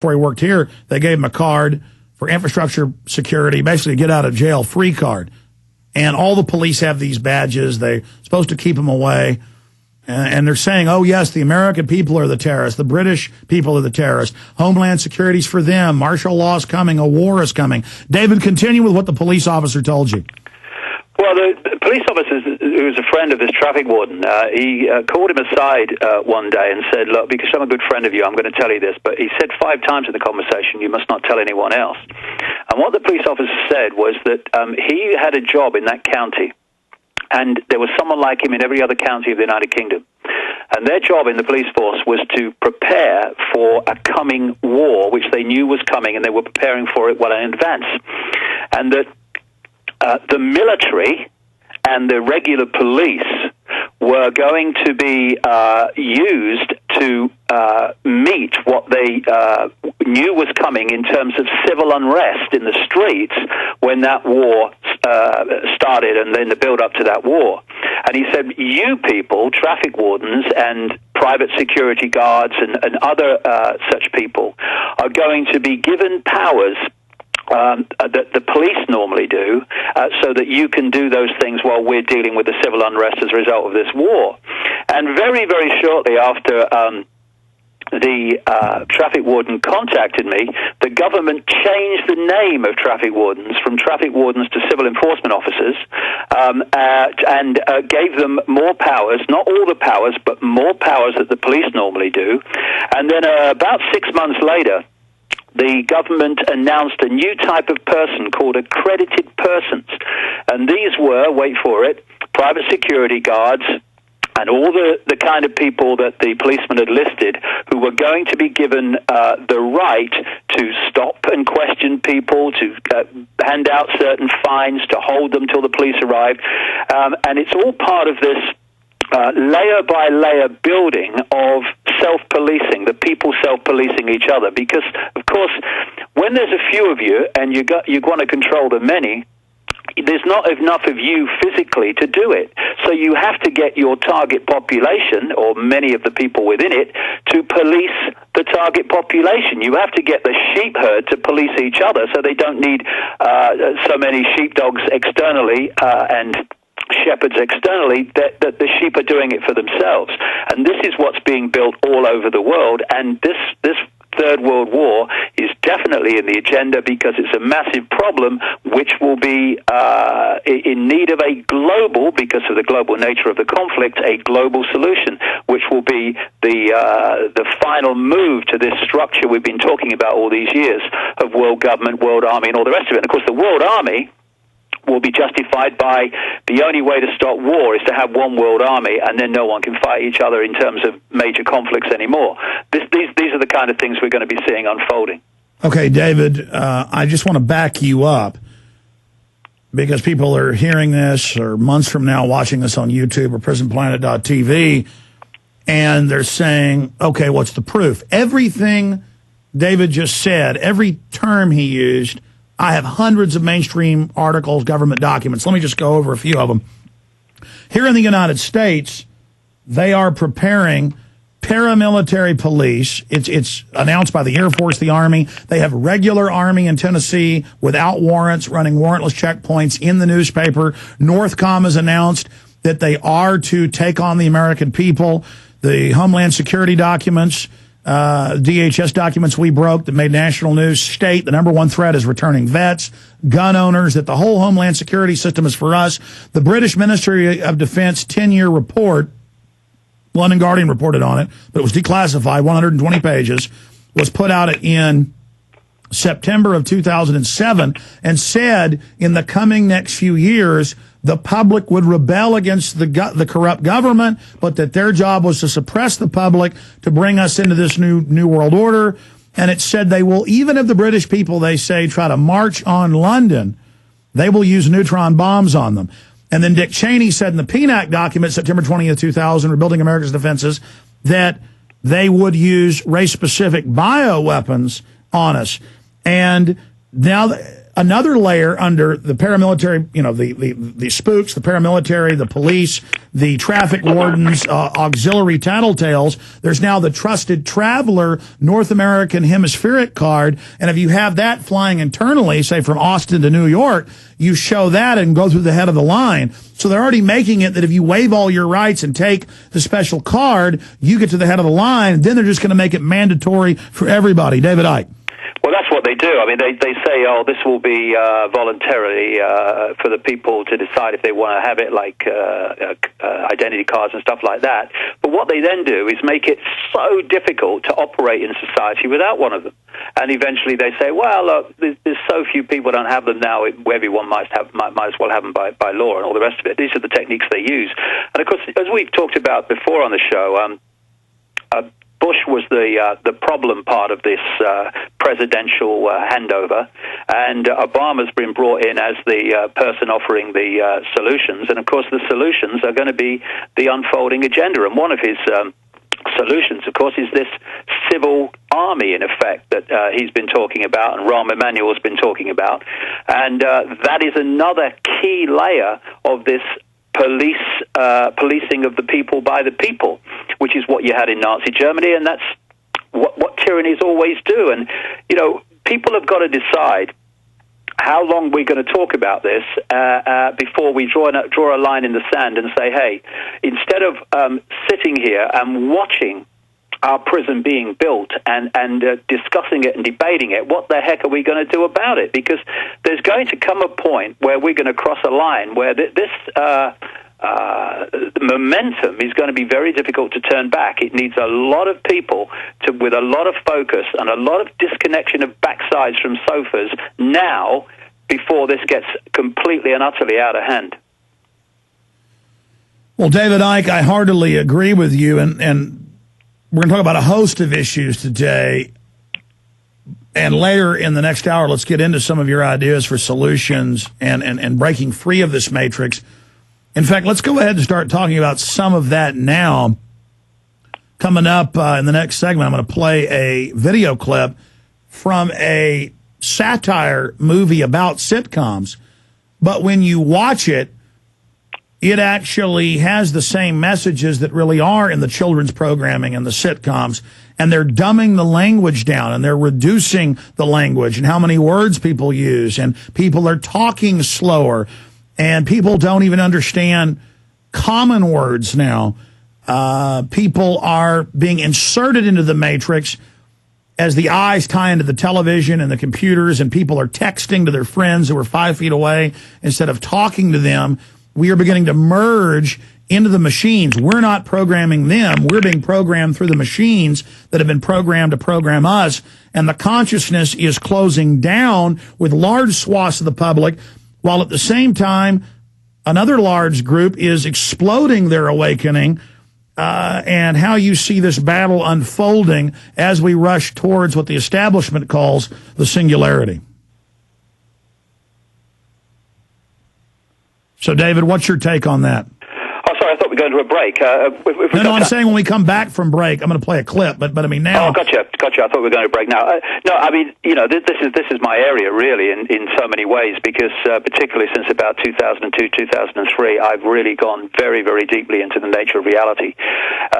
before he worked here, they gave him a card for infrastructure security, basically a get out of jail free card. And all the police have these badges. They're supposed to keep them away. And they're saying, oh, yes, the American people are the terrorists. The British people are the terrorists. Homeland Security's for them. Martial law's coming. A war is coming. David, continue with what the police officer told you. Well, the police officer, who was a friend of this traffic warden, he called him aside one day and said, look, because I'm a good friend of you, I'm going to tell you this. But he said 5 times in the conversation, you must not tell anyone else. And what the police officer said was that he had a job in that county, and there was someone like him in every other county of the United Kingdom. And their job in the police force was to prepare for a coming war, which they knew was coming, and they were preparing for it well in advance. And that the military and the regular police were going to be used to meet what they knew was coming in terms of civil unrest in the streets when that war started, and then the build-up to that war. And he said, you people, traffic wardens and private security guards and other such people, are going to be given powers that the police normally do, so that you can do those things while we're dealing with the civil unrest as a result of this war. And very, very shortly after the traffic warden contacted me, the government changed the name of traffic wardens from traffic wardens to civil enforcement officers, and gave them more powers, not all the powers, but more powers that the police normally do. And then about 6 months later, the government announced a new type of person called accredited persons. And these were, wait for it, private security guards and all the kind of people that the policeman had listed who were going to be given the right to stop and question people, to hand out certain fines, to hold them till the police arrived. And it's all part of this layer-by-layer building of self-policing, the people self-policing each other. Because, of course, when there's a few of you and you want to control the many, there's not enough of you physically to do it. So you have to get your target population, or many of the people within it, to police the target population. You have to get the sheep herd to police each other, so they don't need so many sheepdogs externally and shepherds externally, that the sheep are doing it for themselves. And this is what's being built all over the world, and this Third World War is definitely in the agenda because it's a massive problem which will be in need of a global, because of the global nature of the conflict, a global solution, which will be the final move to this structure we've been talking about all these years of world government, world army, and all the rest of it. And of course, the world army will be justified by the only way to stop war is to have one world army, and then no one can fight each other in terms of major conflicts anymore. These are the kind of things we're going to be seeing unfolding. Okay, David, I just want to back you up because people are hearing this or months from now watching this on YouTube or prisonplanet.tv, and they're saying, okay, what's the proof? Everything David just said, every term he used, I have hundreds of mainstream articles, government documents. Let me just go over a few of them. Here in the United States, they are preparing paramilitary police. It's announced by the Air Force, the Army. They have regular Army in Tennessee without warrants, running warrantless checkpoints in the newspaper. Northcom has announced that they are to take on the American people. The Homeland Security documents, DHS documents we broke that made national news state the #1 threat is returning vets, gun owners, that the whole Homeland Security system is for us. The British Ministry of Defense 10-year report, London Guardian reported on it, but it was declassified, 120 pages, was put out in September of 2007 and said in the coming next few years, the public would rebel against the corrupt government, but that their job was to suppress the public to bring us into this new world order. And it said they will, even if the British people, they say, try to march on London, they will use neutron bombs on them. And then Dick Cheney said in the PNAC document, September 20th, 2000, Rebuilding America's Defenses, that they would use race-specific bioweapons on us. And now another layer under the paramilitary, the spooks, the paramilitary, the police, the traffic wardens, auxiliary tattletales. There's now the trusted traveler North American hemispheric card. And if you have that flying internally, say from Austin to New York, you show that and go through the head of the line. So they're already making it that if you waive all your rights and take the special card, you get to the head of the line. Then they're just going to make it mandatory for everybody. David Icke. Well, that's what they do. I mean, they say, oh, this will be voluntarily for the people to decide if they want to have it, like identity cards and stuff like that. But what they then do is make it so difficult to operate in society without one of them. And eventually they say, well, look, there's so few people don't have them now, everyone might as well have them by law and all the rest of it. These are the techniques they use. And, of course, as we've talked about before on the show, Bush was the problem part of this presidential handover, and Obama's been brought in as the person offering the solutions. And, of course, the solutions are going to be the unfolding agenda. And one of his solutions, of course, is this civil army, in effect, that he's been talking about and Rahm Emanuel's been talking about. And that is another key layer of this policing of the people by the people, which is what you had in Nazi Germany, and that's what tyrannies always do. And, people have got to decide how long we're going to talk about this before we draw a line in the sand and say, hey, instead of sitting here and watching our prison being built and discussing it and debating it, what the heck are we going to do about it? Because there's going to come a point where we're going to cross a line where this momentum is going to be very difficult to turn back. It needs a lot of people with a lot of focus and a lot of disconnection of backsides from sofas now before this gets completely and utterly out of hand. Well, David Icke, I heartily agree with you, and we're going to talk about a host of issues today. And later in the next hour, let's get into some of your ideas for solutions and breaking free of this matrix. In fact, let's go ahead and start talking about some of that now. Coming up in the next segment, I'm going to play a video clip from a satire movie about sitcoms. But when you watch it, it actually has the same messages that really are in the children's programming and the sitcoms. And they're dumbing the language down, and they're reducing the language and how many words people use. And people are talking slower. And people don't even understand common words now. People are being inserted into the matrix as the eyes tie into the television and the computers, and people are texting to their friends who are 5 feet away instead of talking to them. We are beginning to merge into the machines. We're not programming them. We're being programmed through the machines that have been programmed to program us. And the consciousness is closing down with large swaths of the public, while at the same time, another large group is exploding their awakening, and how you see this battle unfolding as we rush towards what the establishment calls the singularity. So, David, what's your take on that? Oh, sorry, I thought we were going to a break. No, I'm saying when we come back from break, I'm going to play a clip, but I mean now... Oh, gotcha. I thought we were going to break now. No, I mean, this is my area, really, in so many ways, because particularly since about 2002, 2003, I've really gone very, very deeply into the nature of reality,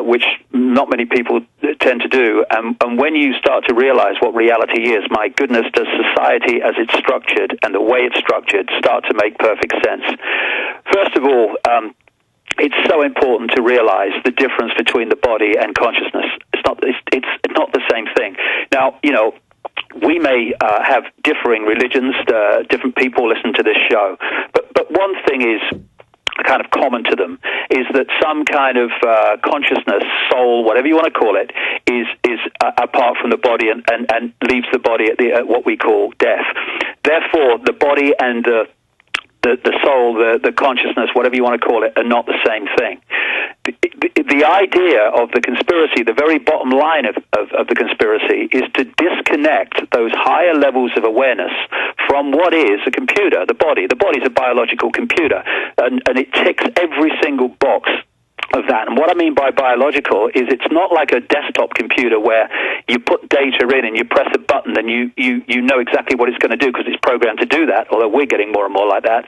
which not many people tend to do. And when you start to realize what reality is, my goodness, does society as it's structured and the way it's structured start to make perfect sense. First of all, it's so important to realize the difference between the body and consciousness. It's not the same thing. Now, we may have differing religions, different people listen to this show, but one thing is kind of common to them, is that some kind of consciousness, soul, whatever you want to call it, is apart from the body and leaves the body at what we call death. Therefore, the body and the soul, the consciousness, whatever you want to call it, are not the same thing. The idea of the conspiracy, the very bottom line of the conspiracy, is to disconnect those higher levels of awareness from what is a computer, the body. The body's a biological computer, and it ticks every single box of that. And what I mean by biological is it's not like a desktop computer where you put data in and you press a button and you know exactly what it's going to do because it's programmed to do that, although we're getting more and more like that.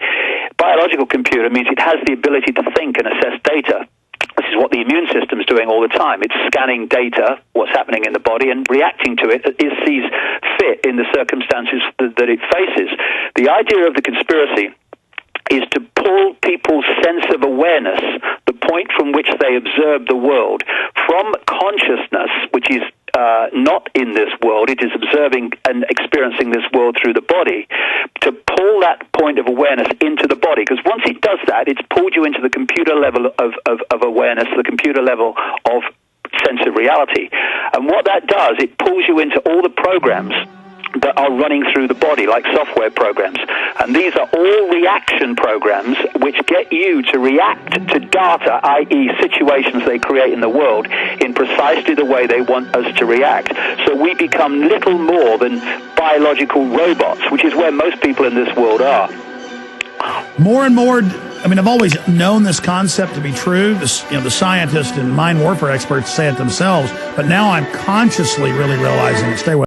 Biological computer means it has the ability to think and assess data. This is what the immune system is doing all the time. It's scanning data, what's happening in the body, and reacting to it as it sees fit in the circumstances that it faces. The idea of the conspiracy is to pull people's sense of awareness, the point from which they observe the world, from consciousness, which is not in this world, it is observing and experiencing this world through the body, to pull that point of awareness into the body. Because once it does that, it's pulled you into the computer level of awareness, the computer level of sense of reality. And what that does, it pulls you into all the programs that are running through the body, like software programs. And these are all reaction programs which get you to react to data, i.e. situations they create in the world, in precisely the way they want us to react. So we become little more than biological robots, which is where most people in this world are. More and more, I mean, I've always known this concept to be true. This, the scientists and mind warfare experts say it themselves, but now I'm consciously really realizing it. Stay with